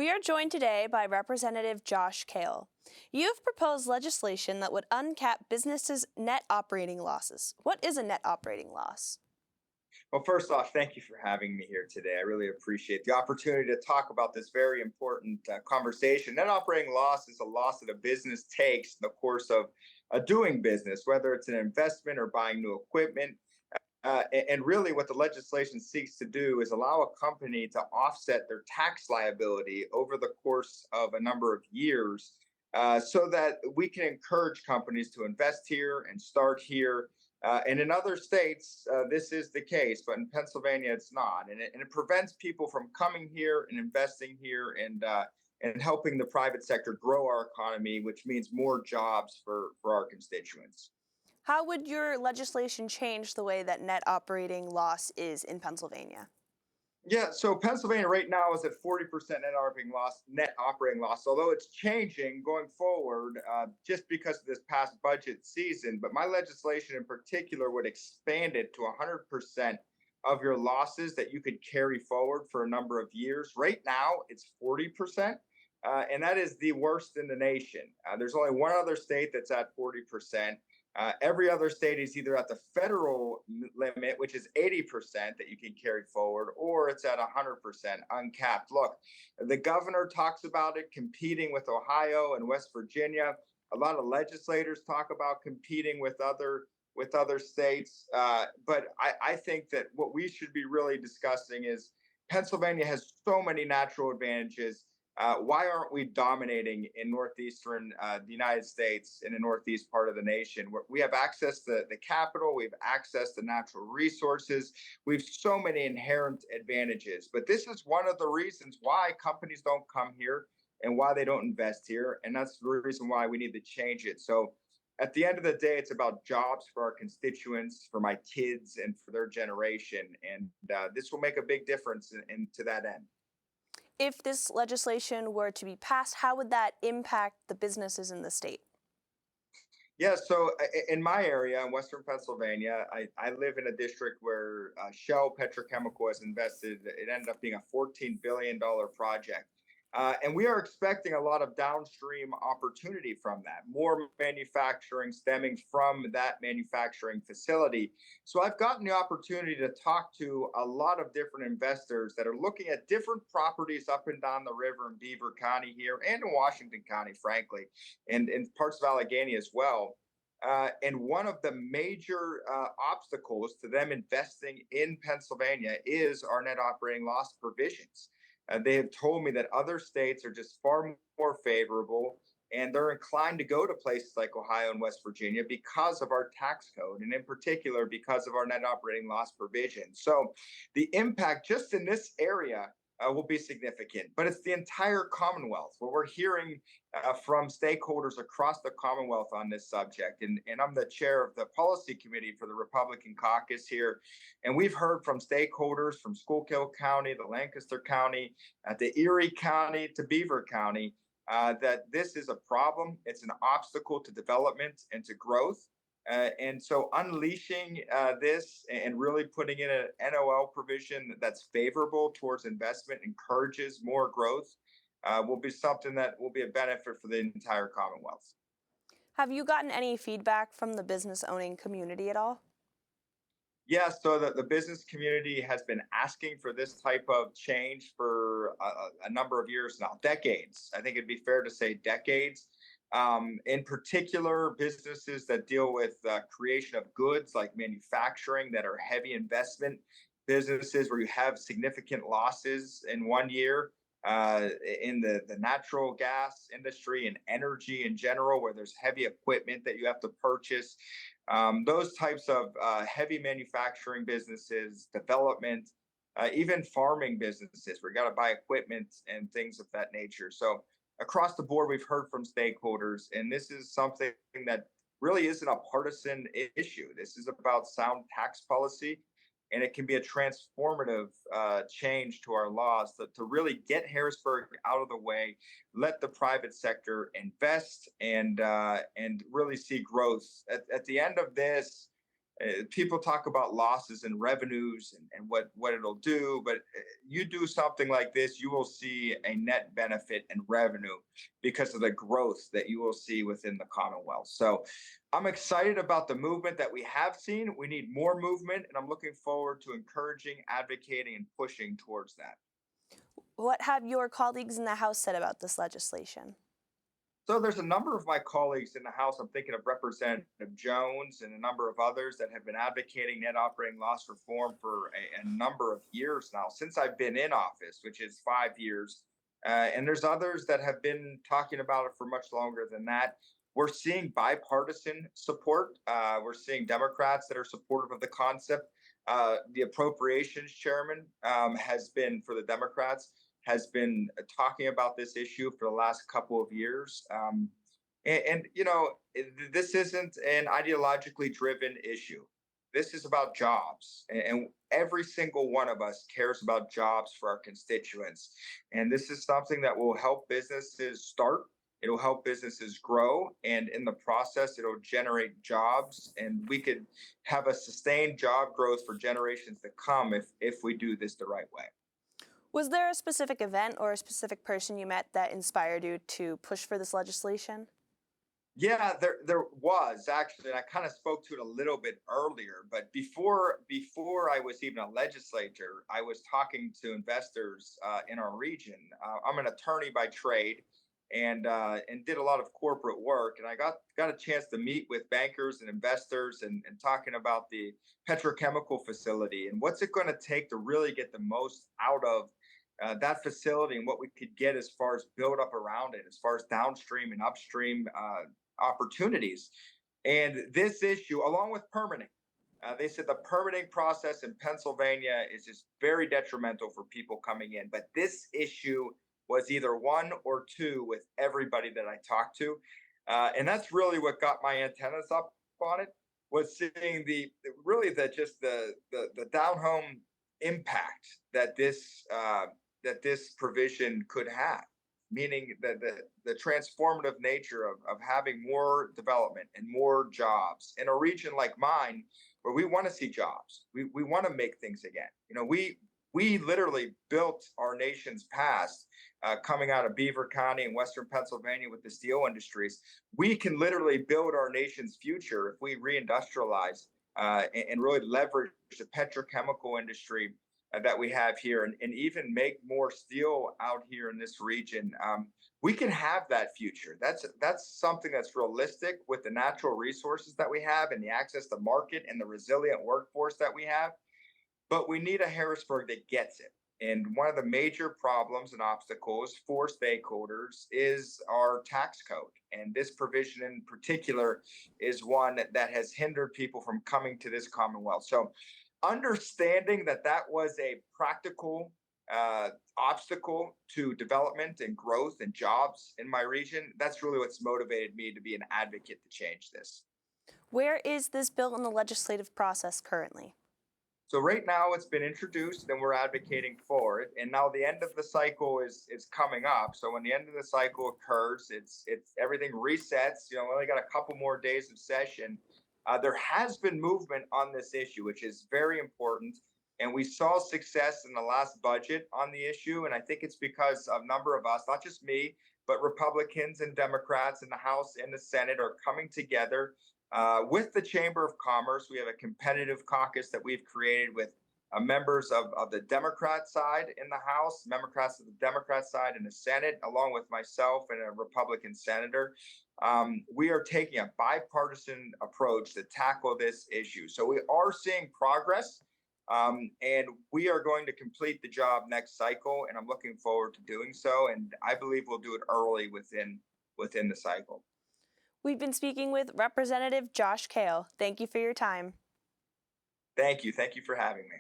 We are joined today by Representative Josh Kail. You've proposed legislation that would uncap businesses' net operating losses. What is a net operating loss? Well, first off, thank you for having me here today. I really appreciate the opportunity to talk about this very important conversation. Net operating loss is a loss that a business takes in the course of doing business, whether it's an investment or buying new equipment. And really, what the legislation seeks to do is allow a company to offset their tax liability over the course of a number of years so that we can encourage companies to invest here and start here. And in other states, this is the case, but in Pennsylvania, it's not. And it prevents people from coming here and investing here and helping the private sector grow our economy, which means more jobs for our constituents. How would your legislation change the way that net operating loss is in Pennsylvania? Yeah, so Pennsylvania right now is at 40% net operating loss, although it's changing going forward just because of this past budget season. But my legislation in particular would expand it to 100% of your losses that you could carry forward for a number of years. Right now, it's 40%, and that is the worst in the nation. There's only one other state that's at 40%. Every other state is either at the federal limit, which is 80% that you can carry forward, or it's at 100% uncapped. Look, the governor talks about it competing with Ohio and West Virginia. A lot of legislators talk about competing with other states. But I think that what we should be really discussing is Pennsylvania has so many natural advantages. Why aren't we dominating in northeastern the United States, in the northeast part of the nation, where we have access to the capital, we have access to natural resources, we have so many inherent advantages. But this is one of the reasons why companies don't come here and why they don't invest here, and that's the reason why we need to change it. So at the end of the day, it's about jobs for our constituents, for my kids, and for their generation, and this will make a big difference to that end. If this legislation were to be passed, how would that impact the businesses in the state? Yeah, so in my area in Western Pennsylvania, I live in a district where Shell Petrochemical has invested. It ended up being a $14 billion project. And we are expecting a lot of downstream opportunity from that, more manufacturing stemming from that manufacturing facility. So I've gotten the opportunity to talk to a lot of different investors that are looking at different properties up and down the river in Beaver County here and in Washington County, frankly, and in parts of Allegheny as well. And one of the major obstacles to them investing in Pennsylvania is our net operating loss provisions. They have told me that other states are just far more favorable, and they're inclined to go to places like Ohio and West Virginia because of our tax code, and in particular because of our net operating loss provision. So the impact just in this area will be significant, but it's the entire Commonwealth. What we're hearing from stakeholders across the Commonwealth on this subject, and I'm the chair of the policy committee for the Republican caucus here, and we've heard from stakeholders from Schuylkill County, the Lancaster County, the Erie County to Beaver County, that this is a problem. It's an obstacle to development and to growth. And so unleashing this and really putting in an NOL provision that's favorable towards investment, encourages more growth, will be something that will be a benefit for the entire Commonwealth. Have you gotten any feedback from the business owning community at all? Yeah, so the business community has been asking for this type of change for a number of years now, decades. I think it'd be fair to say decades. In particular, businesses that deal with creation of goods like manufacturing that are heavy investment businesses where you have significant losses in one year, in the natural gas industry and energy in general, where there's heavy equipment that you have to purchase. Those types of heavy manufacturing businesses, development, even farming businesses where you got to buy equipment and things of that nature. So across the board, we've heard from stakeholders, and this is something that really isn't a partisan issue. This is about sound tax policy, and it can be a transformative change to our laws to really get Harrisburg out of the way, let the private sector invest, and really see growth. At the end of this, People talk about losses and revenues and what it'll do, but you do something like this, you will see a net benefit in revenue because of the growth that you will see within the Commonwealth. So I'm excited about the movement that we have seen. We need more movement, and I'm looking forward to encouraging, advocating, and pushing towards that. What have your colleagues in the House said about this legislation? So there's a number of my colleagues in the House. I'm thinking of Representative Jones and a number of others that have been advocating net operating loss reform for a number of years now, since I've been in office, which is 5 years. And there's others that have been talking about it for much longer than that. We're seeing bipartisan support. We're seeing Democrats that are supportive of the concept. The appropriations chairman has been, for the Democrats, has been talking about this issue for the last couple of years. This isn't an ideologically driven issue. This is about jobs. And every single one of us cares about jobs for our constituents. And this is something that will help businesses start. It'll help businesses grow. And in the process, it'll generate jobs. And we could have a sustained job growth for generations to come if we do this the right way. Was there a specific event or a specific person you met that inspired you to push for this legislation? Yeah, there was actually, and I kind of spoke to it a little bit earlier. But before I was even a legislator, I was talking to investors in our region. I'm an attorney by trade, and did a lot of corporate work. And I got a chance to meet with bankers and investors and talking about the petrochemical facility and what's it going to take to really get the most out of that facility and what we could get as far as build up around it, as far as downstream and upstream opportunities. And this issue, along with permitting, they said the permitting process in Pennsylvania is just very detrimental for people coming in. But this issue was either one or two with everybody that I talked to. And that's really what got my antennas up on it, was seeing the down home impact that this provision could have, meaning that the transformative nature of having more development and more jobs in a region like mine, where we want to see jobs. We want to make things again. We literally built our nation's past coming out of Beaver County in Western Pennsylvania with the steel industries. We can literally build our nation's future if we reindustrialize and really leverage the petrochemical industry that we have here, and even make more steel out here in this region. We can have that future. That's something that's realistic with the natural resources that we have and the access to market and the resilient workforce that we have. But we need a Harrisburg that gets it. And one of the major problems and obstacles for stakeholders is our tax code. And this provision in particular is one that has hindered people from coming to this Commonwealth. So understanding that was a practical obstacle to development and growth and jobs in my region, that's really what's motivated me to be an advocate to change this. Where is this bill in the legislative process currently? So right now it's been introduced and we're advocating for it. And now the end of the cycle is coming up. So when the end of the cycle occurs, it's everything resets. We only got a couple more days of session. There has been movement on this issue, which is very important. And we saw success in the last budget on the issue. And I think it's because a number of us, not just me, but Republicans and Democrats in the House and the Senate are coming together. With the Chamber of Commerce, we have a competitive caucus that we've created with members of the Democrat side in the House, Democrats of the Democrat side in the Senate, along with myself and a Republican senator. We are taking a bipartisan approach to tackle this issue. So we are seeing progress, and we are going to complete the job next cycle, and I'm looking forward to doing so. And I believe we'll do it early within the cycle. We've been speaking with Representative Josh Kail. Thank you for your time. Thank you. Thank you for having me.